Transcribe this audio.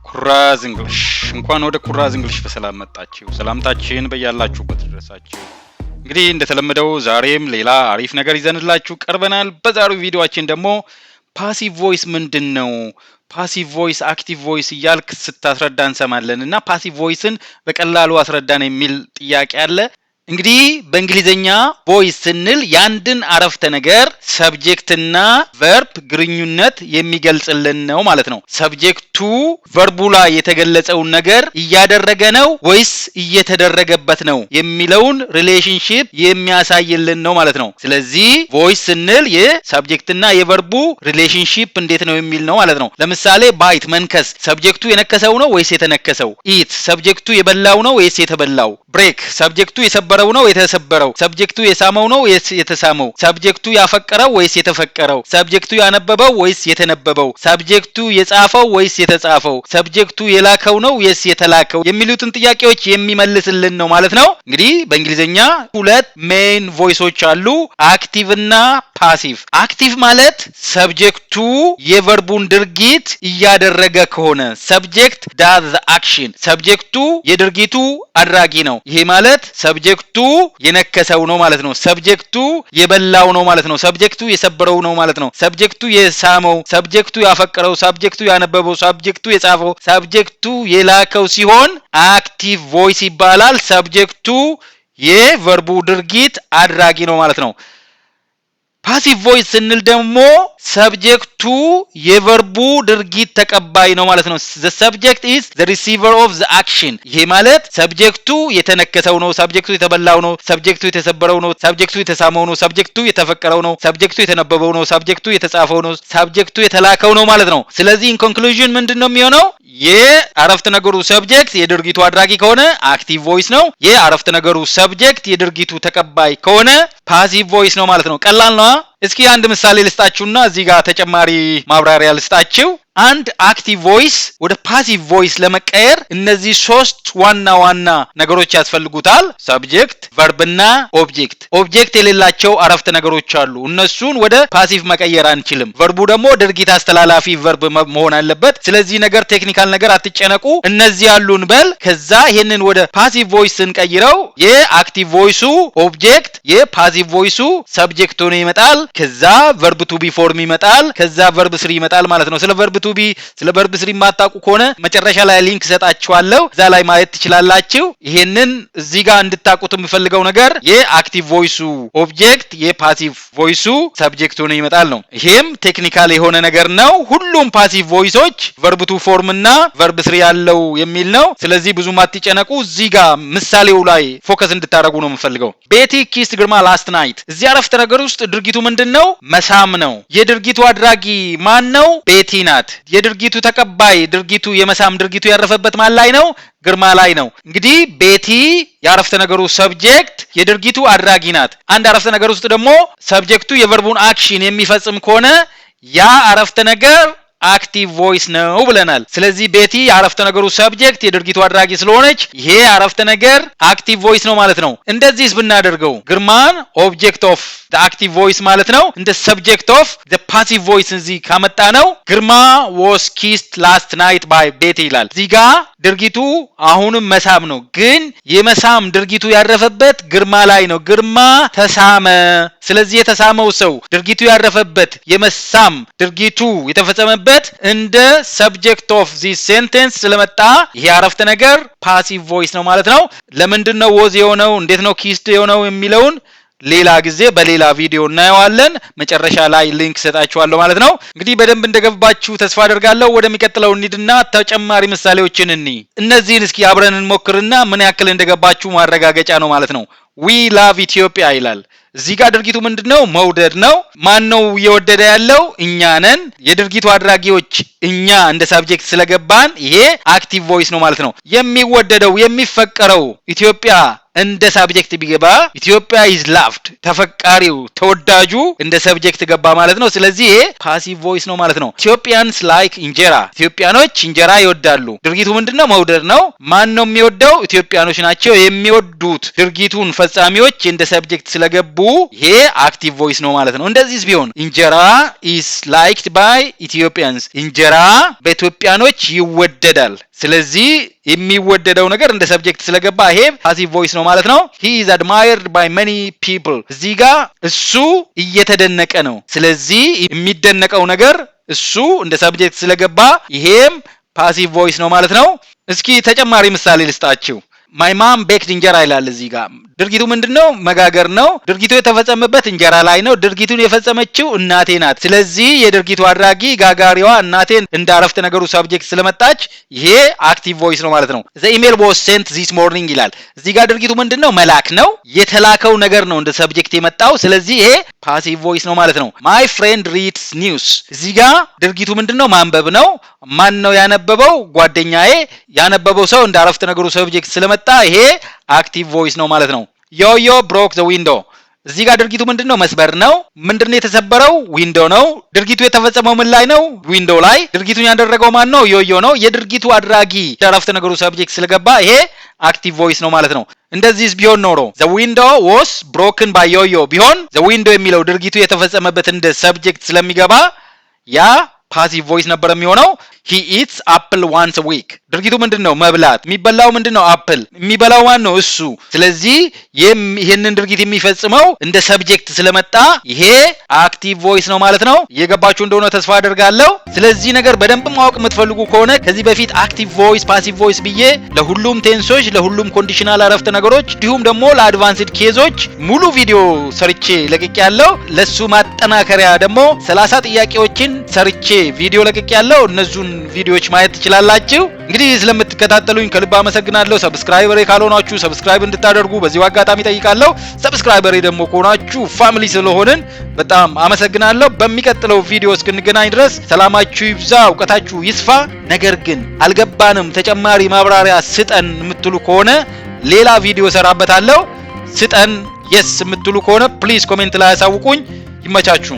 ኩራዝ እንግሊሽ እንኳን ወደ ኩራዝ እንግሊሽ በሰላም መጣችሁ። ሰላምታችን በያላችሁበት ድረሳችሁ። እንግዲህ እንደተለመደው ዛሬም ሌላ አሪፍ ነገር ይዘንላችሁ ቀርበናል። በዛሬው ቪዲዮአችን ደግሞ ፓሲቭ ቮይስ ምንድነው? ፓሲቭ ቮይስ አክቲቭ ቮይስ እያልክ ስታስረዳን እንሰማለንና ፓሲቭ ቮይስን በቀላሉ አስረዳን የሚል ጥያቄ አለ። እንግዲህ በእንግሊዘኛ ቮይስ ስንል ያንድን አረፍተ ነገር ሰብጀክትና ቨርብ ግንኙነት የሚገልጽልን ነው ማለት ነው። ሰብጀክቱ ቨርቡ ላይ የተገለጸውን ነገር እያደረገ ነው ወይስ እየተደረገበት ነው የሚለውን ሪሌሽንሺፕ የሚያሳይልን ነው ማለት ነው። ስለዚህ ቮይስ ስንል የሰብጀክትና የቨርቡ ሪሌሽንሺፕ እንዴት ነው የሚል ነው ማለት ነው። ለምሳሌ ባይት መንከስ፣ ሰብጀክቱ የነከሰው ነው ወይስ የተነከሰው? ኢት ሰብጀክቱ የበላው ነው ወይስ የተበላው? ብሬክ ሰብጀክቱ የሰበረው ነው የተሰበረው? ሰብጀክቱ የሳመው ነው ወይስ የተሳመው? ሰብጀክቱ ያፈቀረው ወይስ የተፈቀረው? ሰብጀክቱ ያነበበው ወይስ የተነበበው? ሰብጀክቱ የጻፈው ወይስ የተጻፈው? ሰብጀክቱ የላከው ነው ወይስ የተላከው? የሚሉትን ጥያቄዎች የሚመልስልን ነው ማለት ነው። እንግዲህ በእንግሊዘኛ ሁለት ሜን ቮይሶች አሉ፣ አክቲቭ እና ፓሲቭ። አክቲቭ ማለት ሰብጀክቱ የቨርቡን ድርጊት እያደረገ ከሆነ ሰብጀክት ዳዝ አክሽን፣ ሰብጀክቱ የድርጊቱ አድራጊ ነው። ይሄ ማለት ሰብጀክቱ የነከሰው ነው ማለት ነው። ሰብጀክቱ የበላው ነው ማለት ነው። ሰብጀክቱ የሰበረው ነው ማለት ነው። ሰብጀክቱ የሳመው፣ ሰብጀክቱ ያፈቀረው፣ ሰብጀክቱ ያነበበው፣ ሰብጀክቱ የጻፈው፣ ሰብጀክቱ የላከው ሲሆን አክቲቭ ቮይስ ይባላል። ሰብጀክቱ የቨርቡ ድርጊት አድራጊ ነው ማለት ነው። ፓሲቭ ቮይስ ስንል ደግሞ ሰብጀክቱ የቨርቡ ድርጊት ተቀባይ ነው ማለት ነው። the subject is the receiver of the action። ይሄ ማለት ሰብጀክቱ የተነከሰው ነው፣ ሰብጀክቱ የተበላው ነው፣ ሰብጀክቱ የተሰበረው ነው፣ ሰብጀክቱ የተሳመው ነው፣ ሰብጀክቱ የተፈቀረው ነው፣ ሰብጀክቱ የተነበበው ነው፣ ሰብጀክቱ የተጻፈው ነው፣ ሰብጀክቱ የተላከው ነው ማለት ነው። ስለዚህ ኢን ኮንክሉዥን ምንድነው የሚሆነው? የአረፍተ ነገሩ ሰብጀክት የድርጊቱ አድራጊ ከሆነ አክቲቭ ቮይስ ነው። የአረፍተ ነገሩ ሰብጀክት የድርጊቱ ተቀባይ ከሆነ ፓሲቭ ቮይስ ነው ማለት ነው። ቀላል ነው። እስኪ አንድ ምሳሌ ልስጣችሁና እዚህ ጋር ተጨማሪ ማብራሪያ ልስጣችሁ። አንድ አክቲቭ ቮይስ ወደ ፓሲቭ ቮይስ ለመቀየር እነዚህ ሶስት ዋና ዋና ነገሮች ያስፈልጉታል። ሰብጀክት፣ ቨርብ እና ኦብጀክት። ኦብጀክት የሌላቸው አረፍተ ነገሮች አሉ፣ እነሱን ወደ ፓሲቭ መቀየር አንችልም። ቨርቡ ደግሞ ድርጊት አስተላላፊ ቨርብ መሆን አለበት። ስለዚህ ነገር ቴክኒካል ነገር አትጨነቁ፣ እነዚህ ያሉን በል። ከዛ ይሄንን ወደ ፓሲቭ ቮይስ ስንቀይረው የአክቲቭ ቮይሱ ኦብጀክት፣ የፓሲቭ ቮይሱ ሰብጀክት ሆኖ ይመጣል። ከዛ ቨርብ ቱ ቢ ፎርም ይመጣል። ከዛ ቨርብ ስሪ ይመጣል ማለት ነው። ስለ ቨርብ ቱ ቢ ስለ ቨርብ ስሪ ማጣቁ ከሆነ መጨረሻ ላይ ሊንክ ሰጣችኋለሁ፣ እዛ ላይ ማየት ትችላላችሁ። ይሄንን እዚህ ጋር እንድታቁት የምፈልገው ነገር የአክቲቭ ቮይሱ ኦብጀክት፣ የፓሲቭ ቮይሱ ሰብጀክት ሆኖ ይመጣል ነው። ይሄም ቴክኒካል የሆነ ነገር ነው። ሁሉም ፓሲቭ ቮይሶች ቨርብ ቱ ፎርም እና ቨርብ ስሪ ያለው የሚል ነው። ስለዚህ ብዙም አትጨነቁ፣ እዚህ ጋር ምሳሌው ላይ ፎከስ እንድታደርጉ ነው የምፈልገው። ቤቲ ኪስት ግርማ ላስት ናይት። እዚህ አረፍተ ነገር ውስጥ ድርጊቱ ምንድነው? መሳም ነው። የድርጊቱ አድራጊ ማን ነው? ቤቲ ናት። የድርጊቱ ተቀባይ ድርጊቱ የመሳም ድርጊቱ ያረፈበት ማን ላይ ነው? ግርማ ላይ ነው። እንግዲህ ቤቲ የአረፍተ ነገሩ ሰብጀክት የድርጊቱ አድራጊ ናት። አንድ አረፍተ ነገር ውስጥ ደግሞ ሰብጀክቱ የቨርቡን አክሽን የሚፈጽም ከሆነ ያ አረፍተ ነገር አክቲቭ ቮይስ ነው ብለናል። ስለዚህ ቤቲ የአረፍተ ነገሩ ሰብጀክት የድርጊቱ አድራጊ ስለሆነች ይሄ አረፍተ ነገር አክቲቭ ቮይስ ነው ማለት ነው። እንደዚህስ ብናደርገው ግርማን ኦብጀክት ኦፍ the active voice ማለት ነው፣ እንደ subject of the passive voice እዚህ ካመጣ ነው ግርማ was kissed last night by Betty ይላል። እዚህ ጋር ድርጊቱ አሁንም መሳም ነው፣ ግን የመሳም ድርጊቱ ያረፈበት ግርማ ላይ ነው። ግርማ ተሳመ። ስለዚህ የተሳመው ሰው ድርጊቱ ያረፈበት የመሳም ድርጊቱ የተፈጸመበት እንደ subject of this sentence ስለመጣ ይሄ አረፍተ ነገር passive voice ነው ማለት ነው። ለምንድን ነው was የሆነው እንዴት ነው kissed የሆነው የሚለውን ሌላ ጊዜ በሌላ ቪዲዮ እናየዋለን። መጨረሻ ላይ ሊንክ ሰጣችኋለሁ ማለት ነው። እንግዲህ በደንብ እንደገባችሁ ተስፋ አደርጋለሁ። ወደሚቀጥለው እንሂድና ተጨማሪ ምሳሌዎችን እነዚህን እስኪ አብረን እንሞክርና ምን ያክል እንደገባችሁ ማረጋገጫ ነው ማለት ነው። we love Ethiopia ይላል። እዚህ ጋር ድርጊቱ ምንድነው? መውደድ ነው። ማን ነው እየወደደ ያለው? እኛ ነን። የድርጊቱ አድራጊዎች እኛ እንደ ሳብጀክት ስለገባን ይሄ አክቲቭ ቮይስ ነው ማለት ነው። የሚወደደው የሚፈቀረው ኢትዮጵያ እንደ ሳብጀክት ቢገባ ኢትዮጵያ is loved ተፈቃሪው ተወዳጁ እንደ ሰብጀክት ገባ ማለት ነው። ስለዚህ ይሄ ፓሲቭ ቮይስ ነው ማለት ነው። ኢትዮጵያንስ ላይክ እንጀራ ኢትዮጵያኖች እንጀራ ይወዳሉ። ድርጊቱ ምንድነው? መውደድ ነው። ማን ነው የሚወደው? ኢትዮጵያኖች ናቸው የሚወዱት። ድርጊቱን ፈጻሚዎች እንደ ሰብጀክት ስለገቡ ይሄ አክቲቭ ቮይስ ነው ማለት ነው። እንደዚህ ቢሆን እንጀራ is liked by Ethiopians እንጀራ በኢትዮጵያኖች ይወደዳል። ስለዚህ የሚወደደው ነገር እንደ ሰብጀክት ስለገባ ይሄ ፓሲቭ ቮይስ ነው ማለት ነው። he is admired by many people እዚህ ጋር እሱ እየተደነቀ ነው። ስለዚህ የሚደነቀው ነገር እሱ እንደ ሰብጀክት ስለገባ ይሄም ፓሲቭ ቮይስ ነው ማለት ነው። እስኪ ተጨማሪ ምሳሌ ልስጣችሁ። my mom baked እንጀራ ይላል። እዚህ ጋር ድርጊቱ ምንድነው? መጋገር ነው። ድርጊቱ የተፈጸመበት እንጀራ ላይ ነው። ድርጊቱን የፈጸመችው እናቴ ናት። ስለዚህ የድርጊቱ አድራጊ ጋጋሪዋ እናቴን እንደ አረፍተ ነገሩ ሰብጀክት ስለመጣች ይሄ አክቲቭ ቮይስ ነው ማለት ነው። the email was sent this morning ይላል። እዚህ ጋር ድርጊቱ ምንድነው? መላክ ነው። የተላከው ነገር ነው እንደ ሰብጀክት የመጣው። ስለዚህ ይሄ ፓሲቭ ቮይስ ነው ማለት ነው። my friend reads news እዚህ ጋር ድርጊቱ ምንድነው? ማንበብ ነው። ማን ነው ያነበበው? ጓደኛዬ። ያነበበው ሰው እንደ አረፍተ ነገሩ ሰብጀክት ስለመጣ ይሄ አክቲቭ ቮይስ ነው ማለት ነው። ዮዮ ብሮክ ዘ ዊንዶ እዚህ ጋር ድርጊቱ ምንድነው? መስበር ነው። ምንድነው የተሰበረው? ዊንዶ ነው። ድርጊቱ የተፈጸመው ምን ላይ ነው? ዊንዶ ላይ። ድርጊቱን ያደረገው ማን ነው? ዮዮ ነው። የድርጊቱ አድራጊ አረፍተ ነገሩ ሰብጀክት ስለገባ ይሄ አክቲቭ ቮይስ ነው ማለት ነው። እንደዚህ ቢሆን ኖሮ the window was broken by ዮዮ ቢሆን the window የሚለው ድርጊቱ የተፈጸመበት እንደ ሰብጀክት ስለሚገባ ያ ፓሲቭ ቮይስ ነበር የሚሆነው። he eats apple once a week ድርጊቱ ምንድነው? መብላት። የሚበላው ምንድነው? አፕል። የሚበላው ማን ነው? እሱ። ስለዚህ ይሄንን ድርጊት የሚፈጽመው እንደ ሰብጀክት ስለመጣ ይሄ አክቲቭ ቮይስ ነው ማለት ነው። እየገባችሁ እንደሆነ ተስፋ አደርጋለሁ። ስለዚህ ነገር በደንብ ማወቅ የምትፈልጉ ከሆነ ከዚህ በፊት አክቲቭ ቮይስ፣ ፓሲቭ ቮይስ ብዬ ለሁሉም ቴንሶች፣ ለሁሉም ኮንዲሽናል አረፍተ ነገሮች እንዲሁም ደግሞ ለአድቫንስድ ኬዞች ሙሉ ቪዲዮ ሰርቼ ለቅቄያለሁ። ለሱ ማጠናከሪያ ደግሞ 30 ጥያቄዎችን ሰርቼ ቪዲዮ ለቅቄያለሁ። እነሱን ቪዲዮዎች ማየት ትችላላችሁ። እንግዲህ ስለምትከታተሉኝ ከልብ አመሰግናለሁ። ሰብስክራይበሬ ካልሆናችሁ ሰብስክራይብ እንድታደርጉ በዚሁ አጋጣሚ ጠይቃለሁ። ሰብስክራይበሬ ደግሞ ከሆናችሁ ፋሚሊ ስለሆንን በጣም አመሰግናለሁ። በሚቀጥለው ቪዲዮ እስክንገናኝ ድረስ ሰላማችሁ ይብዛ፣ እውቀታችሁ ይስፋ። ነገር ግን አልገባንም ተጨማሪ ማብራሪያ ስጠን የምትሉ ከሆነ ሌላ ቪዲዮ ሰራበታለሁ። ስጠን የስ የምትሉ ከሆነ ፕሊዝ ኮሜንት ላይ አሳውቁኝ። ይመቻችሁ።